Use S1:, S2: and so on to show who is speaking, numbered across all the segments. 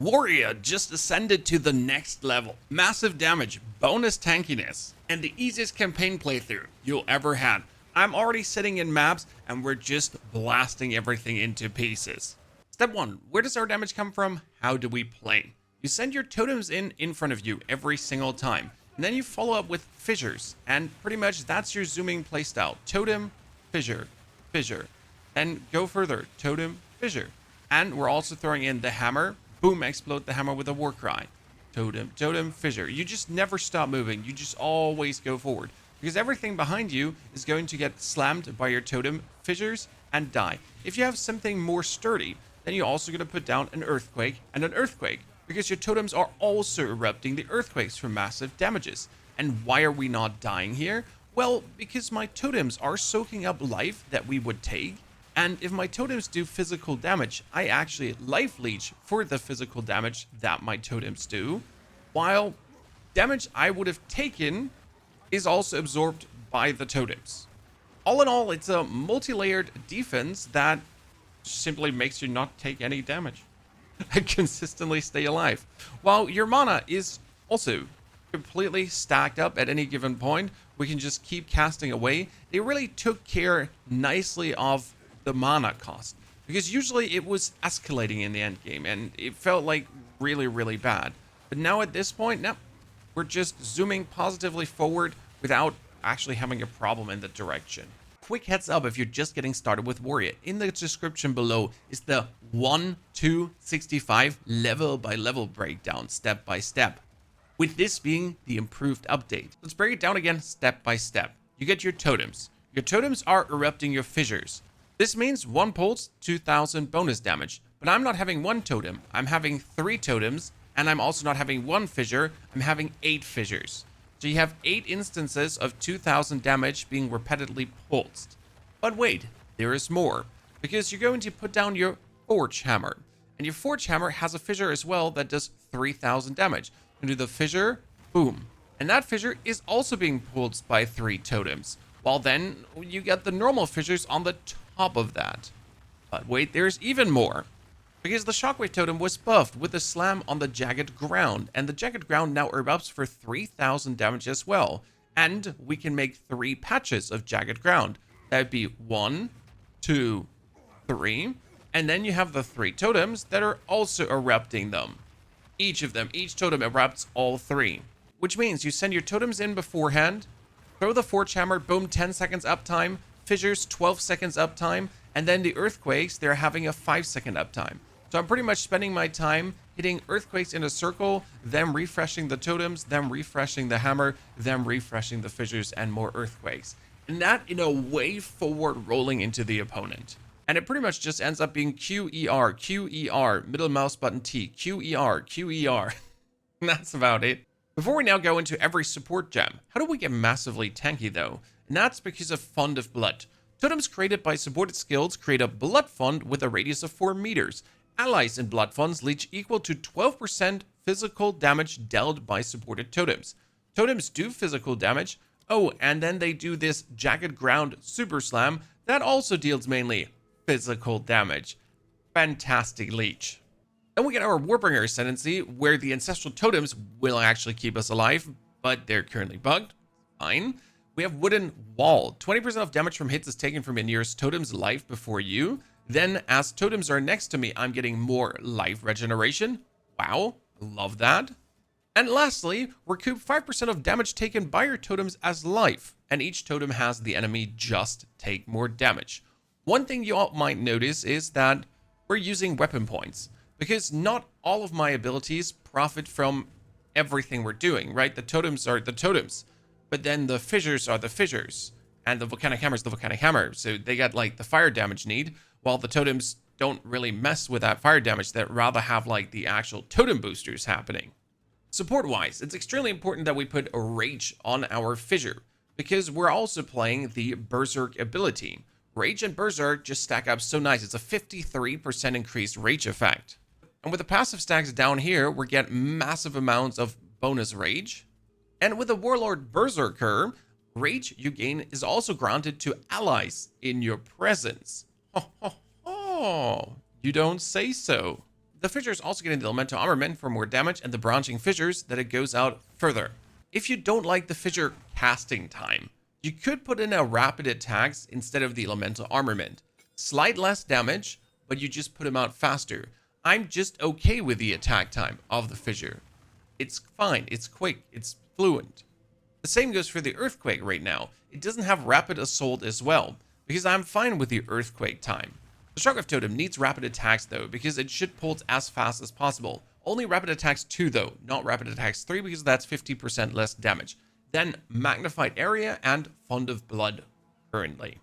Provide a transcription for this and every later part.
S1: Warrior just ascended to the next level. Massive damage, bonus tankiness, and the easiest campaign playthrough you'll ever had. I'm already sitting in maps and we're just blasting everything into pieces. Step 1. Where does our damage come from? How do we play? You send your totems in front of you every single time. And then you follow up with fissures. And pretty much that's your zooming playstyle. Totem, fissure, fissure. And go further. Totem, fissure. And we're also throwing in the hammer. Boom, explode the hammer with a war cry. Totem, totem, fissure. You just never stop moving. You just always go forward. Because everything behind you is going to get slammed by your totem, fissures, and die. If you have something more sturdy, then you're also going to put down an earthquake and an earthquake. Because your totems are also erupting the earthquakes for massive damages. And why are we not dying here? Well, because my totems are soaking up life that we would take. And if my totems do physical damage, I actually life leech for the physical damage that my totems do. While damage I would have taken is also absorbed by the totems. All in all, it's a multi-layered defense that simply makes you not take any damage and consistently stay alive. While your mana is also completely stacked up at any given point, we can just keep casting away. They really took care nicely of the mana cost, because usually it was escalating in the end game and it felt like really bad. But now at this point, no, we're just zooming positively forward without actually having a problem in that direction. Quick heads up if you're just getting started with Warrior. In the description below is the 1-2-65 level by level breakdown, step by step, with this being the improved update. Let's break it down again step by step. You get your totems. Your totems are erupting your fissures. This means 1 pulse, 2000 bonus damage. But I'm not having 1 totem, I'm having 3 totems, and I'm also not having 1 fissure, I'm having 8 fissures. So you have 8 instances of 2000 damage being repeatedly pulsed. But wait, there is more. Because you're going to put down your Forge Hammer. And your Forge Hammer has a fissure as well that does 3000 damage. You do the fissure, boom. And that fissure is also being pulsed by 3 totems. While then, you get the normal fissures on the top of that. But wait, there's even more. Because the Shockwave Totem was buffed with a slam on the Jagged Ground, and the Jagged Ground now erupts for 3000 damage as well. And we can make 3 patches of Jagged Ground. That would be 1, 2, 3, and then you have the 3 totems that are also erupting them. Each totem erupts all 3. Which means you send your totems in beforehand, throw the Forge Hammer, boom, 10 seconds uptime, fissures, 12 seconds uptime, and then the earthquakes, they're having a 5-second uptime. So I'm pretty much spending my time hitting earthquakes in a circle, then refreshing the totems, then refreshing the hammer, then refreshing the fissures, and more earthquakes. And that in a way forward rolling into the opponent. And it pretty much just ends up being QER, QER, middle mouse button T, QER, QER. And that's about it. Before we now go into every support gem, how do we get massively tanky though? And that's because of Fund of Blood. Totems created by supported skills create a blood fund with a radius of 4 meters. Allies in blood funds leech equal to 12% physical damage dealt by supported totems. Totems do physical damage. Oh, and then they do this Jagged Ground Super Slam that also deals mainly physical damage. Fantastic leech. Then we get our Warbringer Ascendancy, where the Ancestral Totems will actually keep us alive, but they're currently bugged. Fine. We have Wooden Wall. 20% of damage from hits is taken from your nearest totem's life before you. Then, as totems are next to me, I'm getting more life regeneration. Wow, love that. And lastly, recoup 5% of damage taken by your totems as life, and each totem has the enemy just take more damage. One thing you all might notice is that we're using weapon points, because not all of my abilities profit from everything we're doing, right? The totems are the totems, but then the fissures are the fissures, and the volcanic hammer is the volcanic hammer, so they got like the fire damage need, while the totems don't really mess with that fire damage, that rather have like the actual totem boosters happening. Support-wise, it's extremely important that we put a Rage on our Fissure, because we're also playing the Berserk ability. Rage and Berserk just stack up so nice. It's a 53% increased Rage effect. And with the passive stacks down here, we get massive amounts of bonus Rage. And with the Warlord Berserker, Rage you gain is also granted to allies in your presence. Oh, you don't say so. The fissure is also getting the elemental armament for more damage and the branching fissures that it goes out further. If you don't like the fissure casting time, you could put in a rapid attacks instead of the elemental armament. Slight less damage, but you just put them out faster. I'm just okay with the attack time of the fissure. It's fine, it's quick, it's fluent. The same goes for the earthquake right now. It doesn't have rapid assault as well, because I'm fine with the earthquake time. The Shockwave Totem needs rapid attacks though, because it should pulse as fast as possible. Only rapid attacks 2 though, not rapid attacks 3, because that's 50% less damage. Then magnified area and fond of blood currently.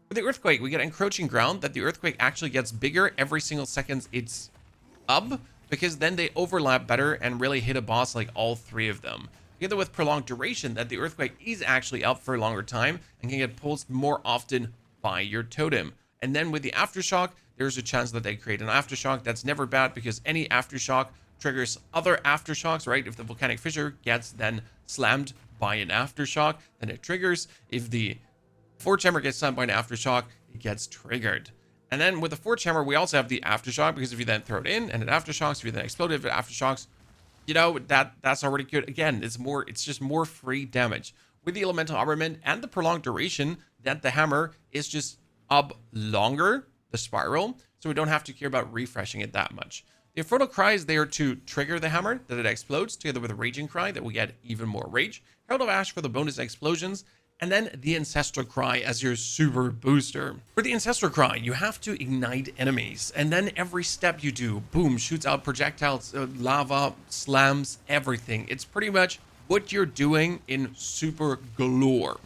S1: For the earthquake, we get encroaching ground that the earthquake actually gets bigger every single second it's up, because then they overlap better and really hit a boss like all 3 of them. Together with prolonged duration, that the earthquake is actually up for a longer time and can get pulsed more often by your totem. And then with the aftershock, there's a chance that they create an aftershock. That's never bad because any aftershock triggers other aftershocks, right? If the volcanic fissure gets then slammed by an aftershock, then it triggers. If the Forge Hammer gets slammed by an aftershock, it gets triggered. And then with the Forge Hammer, we also have the aftershock, because if you then throw it in and it aftershocks, if you then explode it, if it aftershocks, you know, that's already good. Again, it's just more free damage. With the elemental armament and the prolonged duration, that the hammer is just up longer, the spiral, so we don't have to care about refreshing it that much. The Infernal Cry is there to trigger the hammer, that it explodes, together with a Raging Cry, that we get even more rage. Herald of Ash for the bonus explosions, and then the Ancestral Cry as your super booster. For the Ancestral Cry, you have to ignite enemies, and then every step you do, boom, shoots out projectiles, lava, slams, everything. It's pretty much what you're doing in super galore.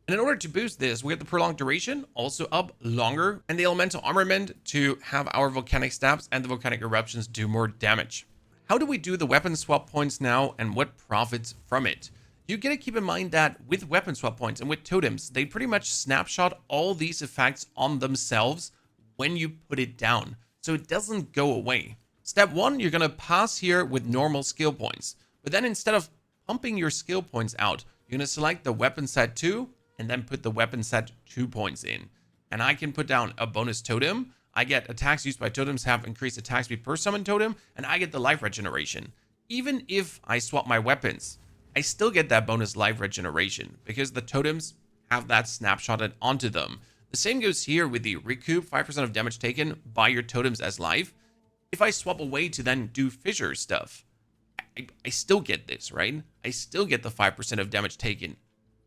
S1: And in order to boost this, we have the prolonged duration, also up longer, and the elemental armament to have our volcanic stabs and the volcanic eruptions do more damage. How do we do the weapon swap points now, and what profits from it? You gotta keep in mind that with weapon swap points and with totems, they pretty much snapshot all these effects on themselves when you put it down, so it doesn't go away. Step 1, you're gonna pass here with normal skill points, but then instead of pumping your skill points out, you're gonna select the weapon set 2, and then put the weapon set 2 points in. And I can put down a bonus totem. I get attacks used by totems have increased attack speed per summon totem, and I get the life regeneration. Even if I swap my weapons, I still get that bonus life regeneration because the totems have that snapshotted onto them. The same goes here with the recoup, 5% of damage taken by your totems as life. If I swap away to then do fissure stuff, I still get this, right? I still get the 5% of damage taken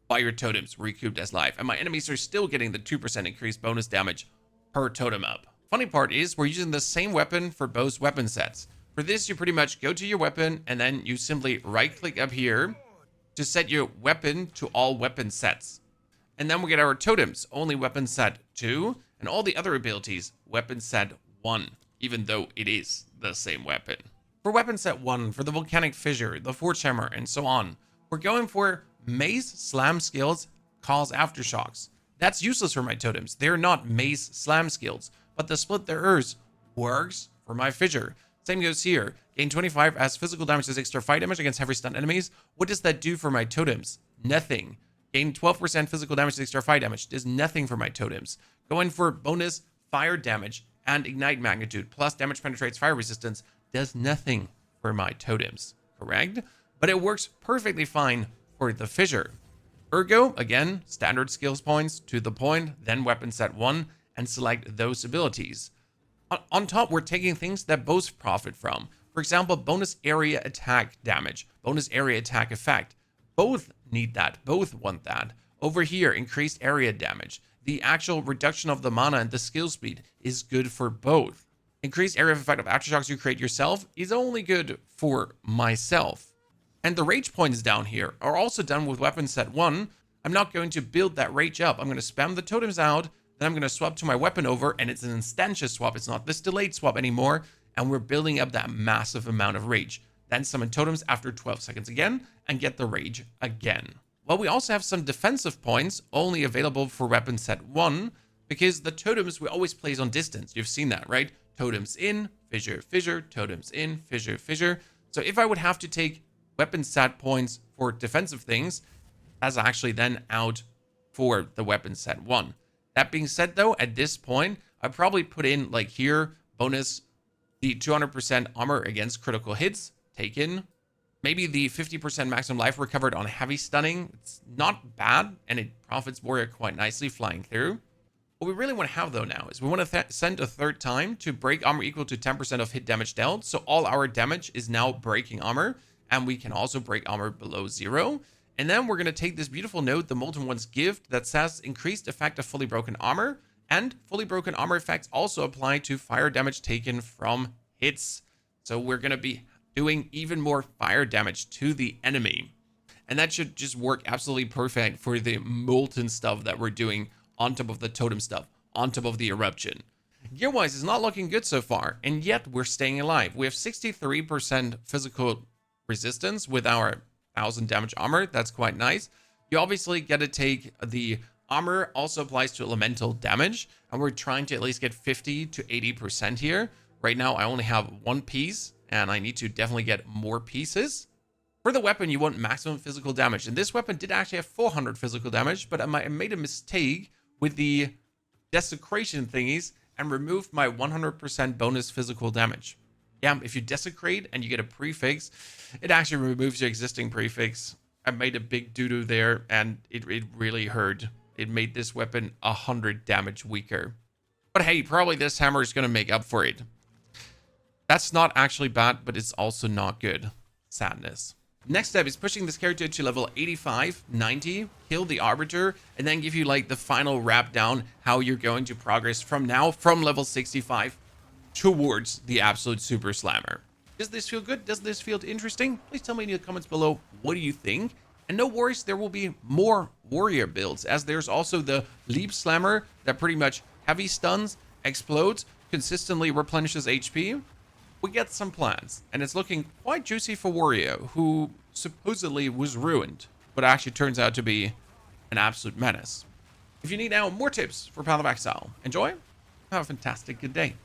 S1: by your totems recouped as life, and my enemies are still getting the 2% increased bonus damage per totem up. Funny part is we're using the same weapon for both weapon sets. For this, you pretty much go to your weapon and then you simply right click up here to set your weapon to all weapon sets. And then we get our totems, only weapon set 2, and all the other abilities, weapon set 1, even though it is the same weapon. For weapon set 1, for the volcanic fissure, the Forge Hammer, and so on, we're going for mace slam skills cause aftershocks. That's useless for my totems. They're not mace slam skills, but the split the earth works for my fissure. Same goes here. Gain 25 as physical damage as extra fire damage against heavy stun enemies. What does that do for my totems? Nothing. Gain 12% physical damage as extra fire damage. Does nothing for my totems. Going for bonus fire damage and ignite magnitude plus damage penetrates fire resistance. Does nothing for my totems. Correct? But it works perfectly fine for the fissure. Ergo, again, standard skills points to the point, then weapon set 1, and select those abilities. On top, we're taking things that both profit from. For example, bonus area attack damage, bonus area attack effect. Both need that, both want that. Over here, increased area damage. The actual reduction of the mana and the skill speed is good for both. Increased area of effect of aftershocks you create yourself is only good for myself. And the rage points down here are also done with weapon set 1. I'm not going to build that rage up. I'm going to spam the totems out, then I'm going to swap to my weapon over, and it's an instantious swap. It's not this delayed swap anymore, and we're building up that massive amount of rage. Then summon totems after 12 seconds again, and get the rage again. Well, we also have some defensive points only available for weapon set 1, because the totems we always place on distance. You've seen that, right? Totems in, fissure, fissure, totems in, fissure, fissure. So if I would have to take weapon set points for defensive things, that's actually then out for the weapon set 1. That being said though, at this point, I probably put in like here, bonus the 200% armor against critical hits taken, maybe the 50% maximum life recovered on heavy stunning. It's not bad, and it profits warrior quite nicely flying through. What we really want to have though now is we want to send a third time to break armor equal to 10% of hit damage dealt. So all our damage is now breaking armor, and we can also break armor below 0. And then we're going to take this beautiful note, the Molten One's Gift, that says increased effect of fully broken armor, and fully broken armor effects also apply to fire damage taken from hits. So we're going to be doing even more fire damage to the enemy. And that should just work absolutely perfect for the molten stuff that we're doing on top of the totem stuff, on top of the eruption. Gear-wise, it's not looking good so far, and yet we're staying alive. We have 63% physical resistance with our 1000 damage armor. That's quite nice. You obviously got to take the armor also applies to elemental damage, and we're trying to at least get 50 to 80% here. Right now, I only have one piece, and I need to definitely get more pieces. For the weapon, you want maximum physical damage, and this weapon did actually have 400 physical damage, but I made a mistake with the desecration thingies and removed my 100% bonus physical damage. Yeah, if you desecrate and you get a prefix, it actually removes your existing prefix. I made a big doo-doo there, and it really hurt. It made this weapon 100 damage weaker. But hey, probably this hammer is going to make up for it. That's not actually bad, but it's also not good. Sadness. Next step is pushing this character to level 85, 90, kill the Arbiter, and then give you like the final wrap down how you're going to progress from now, from level 65 towards the absolute super slammer. Does this feel good? Does this feel interesting? Please tell me in the comments below, what do you think? And no worries, there will be more warrior builds, as there's also the leap slammer that pretty much heavy stuns, explodes, consistently replenishes HP. We get some plans, and it's looking quite juicy for Wario, who supposedly was ruined, but actually turns out to be an absolute menace. If you need now more tips for Path of Exile, enjoy, have a fantastic good day.